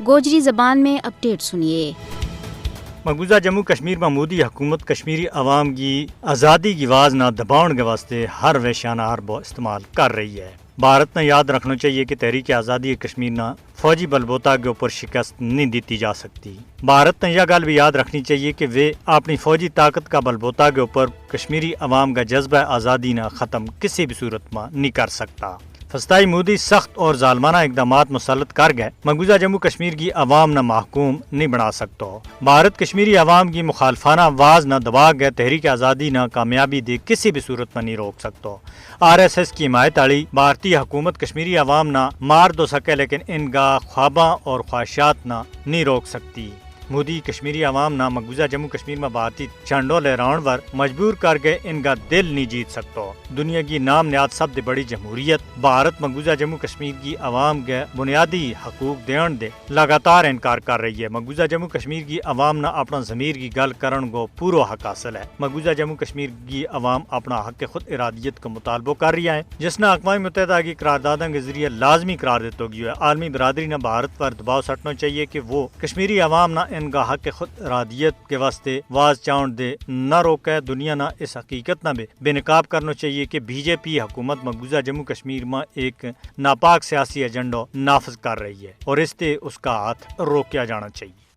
گوجری زبان میں اپڈیٹ سنیے۔ مقبوضہ جموں کشمیر میں مودی حکومت کشمیری عوام کی آزادی کی آواز نہ دباؤن کے واسطے ہر ویشانہ حرب استعمال کر رہی ہے۔ بھارت نے یاد رکھنا چاہیے کہ تحریک آزادی کشمیر نہ فوجی بلبوتا کے اوپر شکست نہیں دیتی جا سکتی۔ بھارت نے یہ گل بھی یاد رکھنی چاہیے کہ وہ اپنی فوجی طاقت کا بلبوتا کے اوپر کشمیری عوام کا جذبہ آزادی نہ ختم کسی بھی صورت میں نہیں کر سکتا۔ فسطائی مودی سخت اور ظالمانہ اقدامات مسلط کر گئے مقبوضہ جموں کشمیر کی عوام نہ محکوم نہیں بنا سکتا۔ بھارت کشمیری عوام کی مخالفانہ آواز نہ دبا گئے تحریک آزادی نہ کامیابی دے کسی بھی صورت میں نہیں روک سکتا۔ RSS کی حمایت والی بھارتی حکومت کشمیری عوام نہ مار دو سکے لیکن ان کا خواباں اور خواہشات نہ نہیں روک سکتی۔ مودی کشمیری عوام نہ مقبوضہ جموں کشمیر میں بھارتی جھنڈوں لہراؤن پر مجبور کر کے ان کا دل نہیں جیت سکتا۔ دنیا کی نام نیاد سب سے بڑی جمہوریت بھارت مقبوضہ جموں کشمیر کی عوام کے بنیادی حقوق دین دے لگاتار انکار کر رہی ہے۔ مقبوضہ جموں کشمیر کی عوام نہ اپنا ضمیر کی گل کرن کو پورا حق حاصل ہے۔ مقبوضہ جموں کشمیر کی عوام اپنا حق خود ارادیت کا مطالبہ کر رہی ہے جس نے اقوام متحدہ کی قراردادوں کے ذریعے لازمی قرار دیتا گیا ہے۔ عالمی برادری نے بھارت پر دباؤ سٹنا چاہیے کہ وہ کشمیری عوام نہ ان کا حق خود ارادیت کے واسطے واز چاؤن دے نہ روکے۔ دنیا نہ اس حقیقت نہ بے نقاب کرنا چاہیے کہ BJP حکومت مقبوضہ جموں کشمیر میں ایک ناپاک سیاسی ایجنڈا نافذ کر رہی ہے اور اس سے اس کا ہاتھ روکیا جانا چاہیے۔